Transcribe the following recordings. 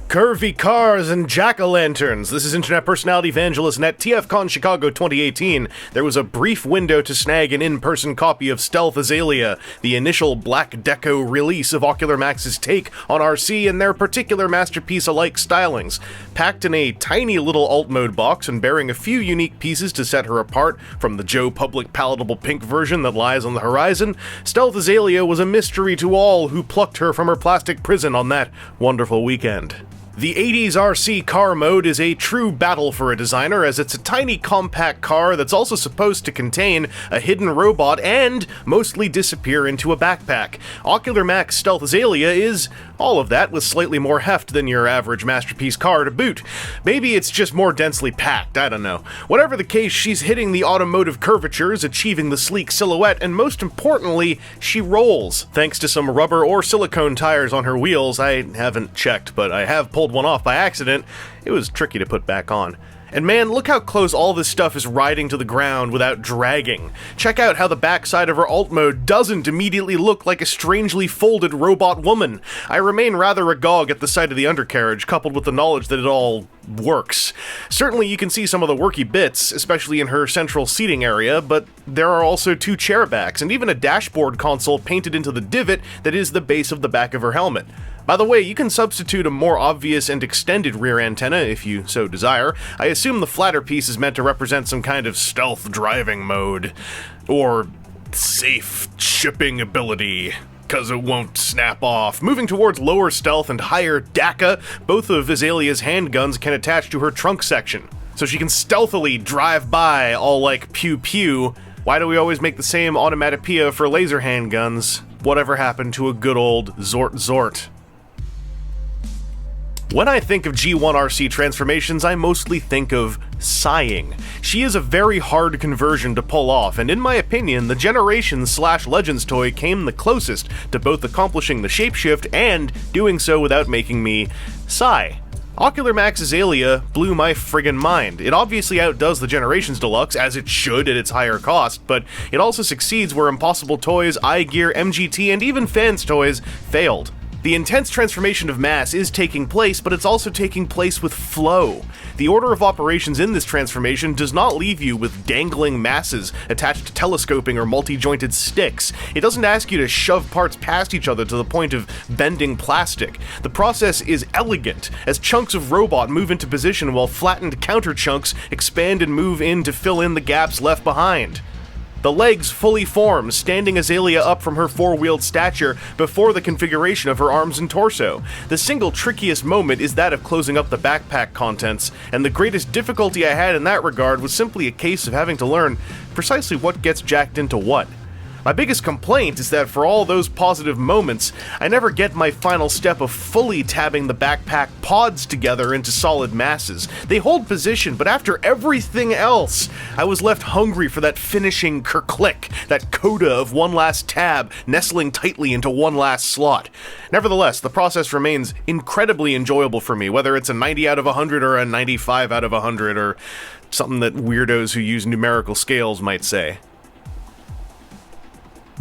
Curvy cars and jack-o'-lanterns. This is internet personality Vangelus, and at TFCon Chicago 2018, there was a brief window to snag an in-person copy of Stealth Azalea, the initial Black Deco release of Ocular Max's take on Arcee and their particular masterpiece-alike stylings. Packed in a tiny little alt-mode box and bearing a few unique pieces to set her apart from the Joe Public palatable pink version that lies on the horizon, Stealth Azalea was a mystery to all who plucked her from her plastic prison on that wonderful weekend. The 80s Arcee car mode is a true battle for a designer, as it's a tiny compact car that's also supposed to contain a hidden robot and mostly disappear into a backpack. Ocular Max Stealth Azalea is all of that with slightly more heft than your average masterpiece car to boot. Maybe it's just more densely packed, I don't know. Whatever the case, she's hitting the automotive curvatures, achieving the sleek silhouette, and most importantly, she rolls, thanks to some rubber or silicone tires on her wheels. I haven't checked, but I have pulled one off by accident. It was tricky to put back on. And man, look how close all this stuff is riding to the ground without dragging. Check out how the backside of her alt mode doesn't immediately look like a strangely folded robot woman. I remain rather agog at the sight of the undercarriage, coupled with the knowledge that it all works. Certainly you can see some of the worky bits, especially in her central seating area, but there are also two chair backs and even a dashboard console painted into the divot that is the base of the back of her helmet. By the way, you can substitute a more obvious and extended rear antenna if you so desire. I assume the flatter piece is meant to represent some kind of stealth driving mode, or safe shipping ability, cause it won't snap off. Moving towards lower stealth and higher DACA, both of Azalea's handguns can attach to her trunk section, so she can stealthily drive by all like pew pew. Why do we always make the same onomatopoeia for laser handguns? Whatever happened to a good old Zort Zort? When I think of G1 Arcee transformations, I mostly think of sighing. She is a very hard conversion to pull off, and in my opinion, the Generations/Legends toy came the closest to both accomplishing the shapeshift and doing so without making me sigh. Ocular Max Azalea blew my friggin' mind. It obviously outdoes the Generations Deluxe, as it should at its higher cost, but it also succeeds where Impossible Toys, iGear, MGT, and even Fans Toys failed. The intense transformation of mass is taking place, but it's also taking place with flow. The order of operations in this transformation does not leave you with dangling masses attached to telescoping or multi-jointed sticks. It doesn't ask you to shove parts past each other to the point of bending plastic. The process is elegant, as chunks of robot move into position while flattened counter chunks expand and move in to fill in the gaps left behind. The legs fully form, standing Azalea up from her four-wheeled stature before the configuration of her arms and torso. The single trickiest moment is that of closing up the backpack contents, and the greatest difficulty I had in that regard was simply a case of having to learn precisely what gets jacked into what. My biggest complaint is that for all those positive moments, I never get my final step of fully tabbing the backpack pods together into solid masses. They hold position, but after everything else, I was left hungry for that finishing kerclick, that coda of one last tab nestling tightly into one last slot. Nevertheless, the process remains incredibly enjoyable for me, whether it's a 90 out of 100 or a 95 out of 100, or something that weirdos who use numerical scales might say.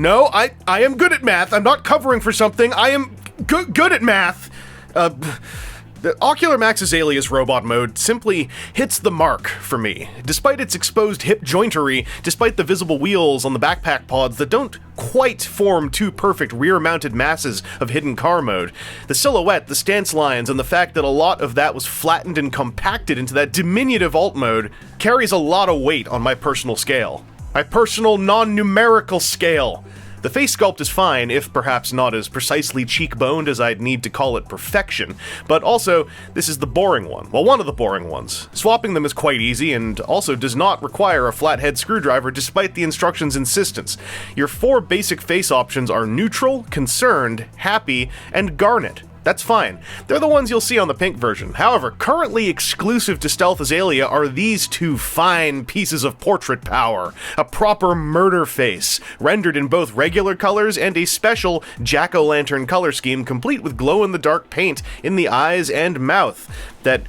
No, I am good at math. I'm not covering for something. I am good at math. The Ocular Max Azalea's robot mode simply hits the mark for me. Despite its exposed hip jointery, despite the visible wheels on the backpack pods that don't quite form two perfect rear-mounted masses of hidden car mode, the silhouette, the stance lines, and the fact that a lot of that was flattened and compacted into that diminutive alt mode carries a lot of weight on my personal scale. My personal non-numerical scale. The face sculpt is fine, if perhaps not as precisely cheekboned as I'd need to call it perfection, but also, this is the boring one. Well, one of the boring ones. Swapping them is quite easy, and also does not require a flathead screwdriver despite the instructions' insistence. Your four basic face options are neutral, concerned, happy, and garnet. That's fine. They're the ones you'll see on the pink version. However, currently exclusive to Stealth Azalea are these two fine pieces of portrait power. A proper murder face, rendered in both regular colors and a special jack-o'-lantern color scheme complete with glow-in-the-dark paint in the eyes and mouth that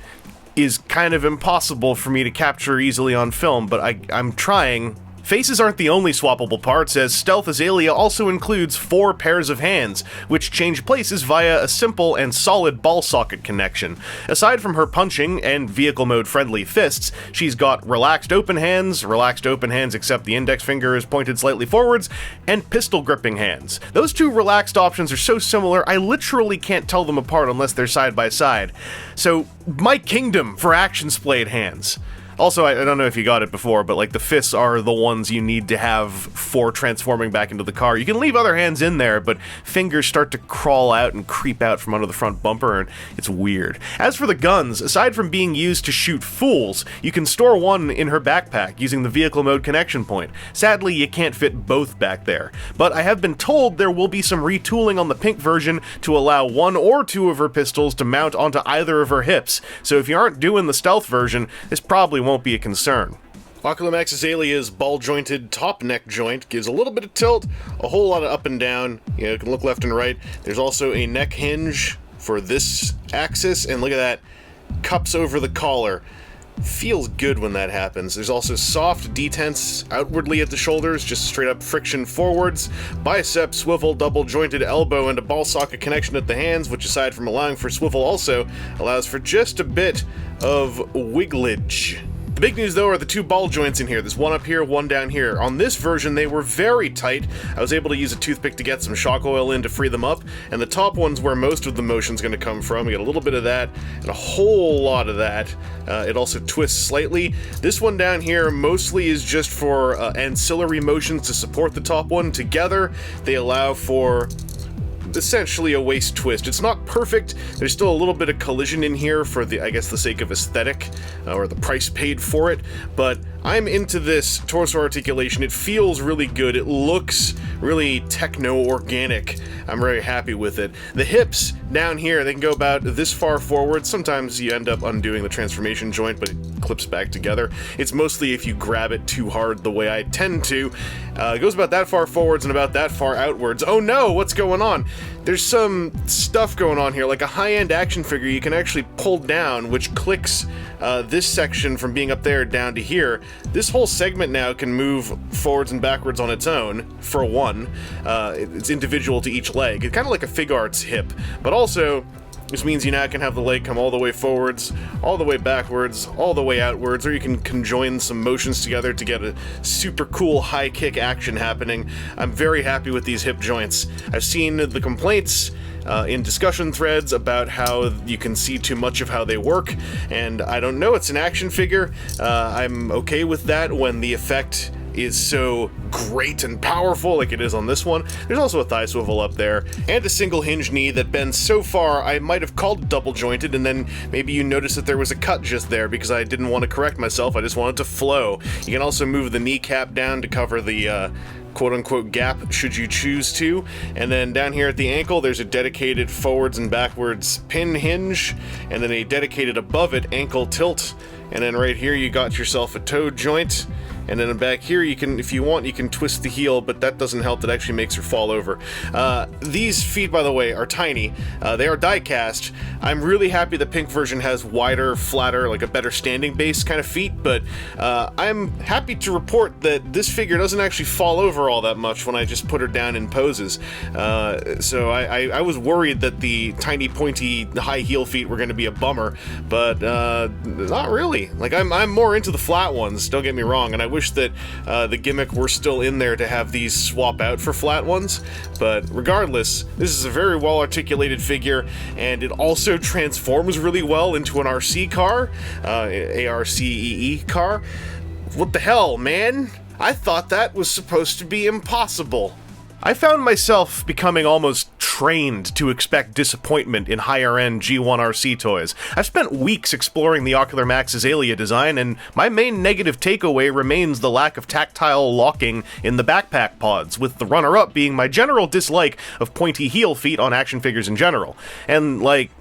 is kind of impossible for me to capture easily on film, but I'm trying Faces aren't the only swappable parts, as Stealth Azalea also includes 4 pairs of hands, which change places via a simple and solid ball socket connection. Aside from her punching and vehicle mode friendly fists, she's got relaxed open hands except the index finger is pointed slightly forwards, and pistol gripping hands. Those 2 relaxed options are so similar, I literally can't tell them apart unless they're side by side. So, my kingdom for action splayed hands. Also, I don't know if you got it before, but like the fists are the ones you need to have for transforming back into the car. You can leave other hands in there, but fingers start to crawl out and creep out from under the front bumper, and it's weird. As for the guns, aside from being used to shoot fools, you can store one in her backpack using the vehicle mode connection point. Sadly, you can't fit both back there, but I have been told there will be some retooling on the pink version to allow 1 or 2 of her pistols to mount onto either of her hips, so if you aren't doing the stealth version, this probably won't be a concern. Ocular Max Azalea's ball-jointed top neck joint gives a little bit of tilt, a whole lot of up and down. You can look left and right. There's also a neck hinge for this axis, and look at that, cups over the collar. Feels good when that happens. There's also soft detents outwardly at the shoulders, just straight up friction forwards, bicep swivel, double jointed elbow, and a ball socket connection at the hands, which aside from allowing for swivel also allows for just a bit of wigglage. The big news, though, are the 2 ball joints in here. There's one up here, one down here. On this version, they were very tight. I was able to use a toothpick to get some shock oil in to free them up, and the top one's where most of the motion's going to come from. We get a little bit of that, and a whole lot of that. It also twists slightly. This one down here mostly is just for ancillary motions to support the top one. Together, they allow for essentially a waist twist. It's not perfect. There's still a little bit of collision in here for the, I guess, the sake of aesthetic, or the price paid for it, but I'm into this torso articulation. It feels really good. It looks really techno-organic. I'm very happy with it. The hips down here, they can go about this far forward. Sometimes you end up undoing the transformation joint, but it clips back together. It's mostly if you grab it too hard the way I tend to. It goes about that far forwards and about that far outwards. Oh no, what's going on? There's some stuff going on here, like a high-end action figure you can actually pull down, which clicks this section from being up there down to here. This whole segment now can move forwards and backwards on its own, for one. It's individual to each leg. It's kind of like a Fig Arts hip, but also this means you now can have the leg come all the way forwards, all the way backwards, all the way outwards, or you can conjoin some motions together to get a super cool high kick action happening. I'm very happy with these hip joints. I've seen the complaints in discussion threads about how you can see too much of how they work, and I don't know, it's an action figure. I'm okay with that when the effect is so great and powerful like it is on this one. There's also a thigh swivel up there, and a single hinge knee that bends so far I might have called it double jointed, and then maybe you noticed that there was a cut just there because I didn't want to correct myself, I just wanted to flow. You can also move the kneecap down to cover the quote-unquote gap should you choose to, and then down here at the ankle there's a dedicated forwards and backwards pin hinge, and then a dedicated above it ankle tilt, and then right here you got yourself a toe joint. And then back here, you can, if you want, you can twist the heel, but that doesn't help. That actually makes her fall over. These feet, by the way, are tiny. They are die-cast. I'm really happy the pink version has wider, flatter, like a better standing base kind of feet, but I'm happy to report that this figure doesn't actually fall over all that much when I just put her down in poses. So I was worried that the tiny, pointy, high heel feet were going to be a bummer, but not really. Like, I'm more into the flat ones, don't get me wrong, and I wish that the gimmick were still in there to have these swap out for flat ones, but regardless, this is a very well articulated figure, and it also transforms really well into an Arcee car, Arcee car. What the hell, man? I thought that was supposed to be impossible. I found myself becoming almost trained to expect disappointment in higher-end G1 Arcee toys. I've spent weeks exploring the Ocular Max Azalea design, and my main negative takeaway remains the lack of tactile locking in the backpack pods, with the runner-up being my general dislike of pointy heel feet on action figures in general. And, like,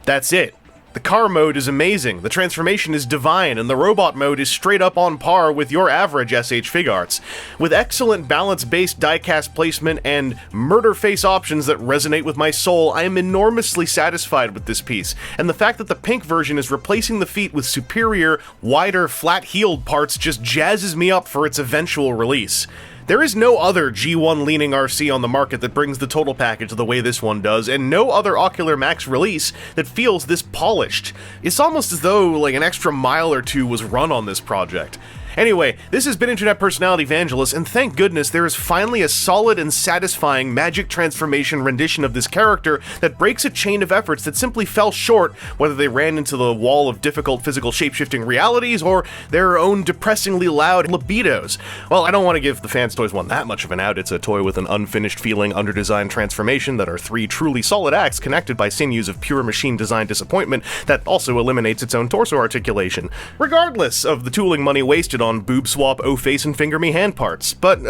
that's it. The car mode is amazing, the transformation is divine, and the robot mode is straight up on par with your average SH Figuarts. With excellent balance-based diecast placement and murder face options that resonate with my soul, I am enormously satisfied with this piece, and the fact that the pink version is replacing the feet with superior, wider, flat-heeled parts just jazzes me up for its eventual release. There is no other G1-leaning Arcee on the market that brings the total package the way this one does, and no other Ocular Max release that feels this polished. It's almost as though, like, an extra mile or two was run on this project. Anyway, this has been Internet Personality Vangelus, and thank goodness there is finally a solid and satisfying magic transformation rendition of this character that breaks a chain of efforts that simply fell short, whether they ran into the wall of difficult physical shapeshifting realities or their own depressingly loud libidos. Well, I don't want to give the Fans Toys one that much of an out. It's a toy with an unfinished feeling, underdesigned transformation that are 3 truly solid acts connected by sinews of pure machine design disappointment that also eliminates its own torso articulation, regardless of the tooling money wasted on boob swap, O-face, and finger me hand parts. But,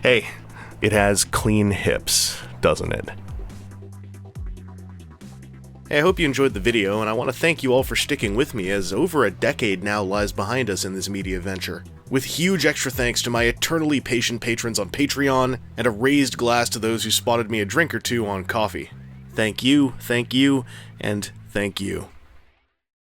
hey, it has clean hips, doesn't it? Hey, I hope you enjoyed the video, and I want to thank you all for sticking with me, as over a decade now lies behind us in this media venture. With huge extra thanks to my eternally patient patrons on Patreon, and a raised glass to those who spotted me a drink or two on Coffee. Thank you, and thank you.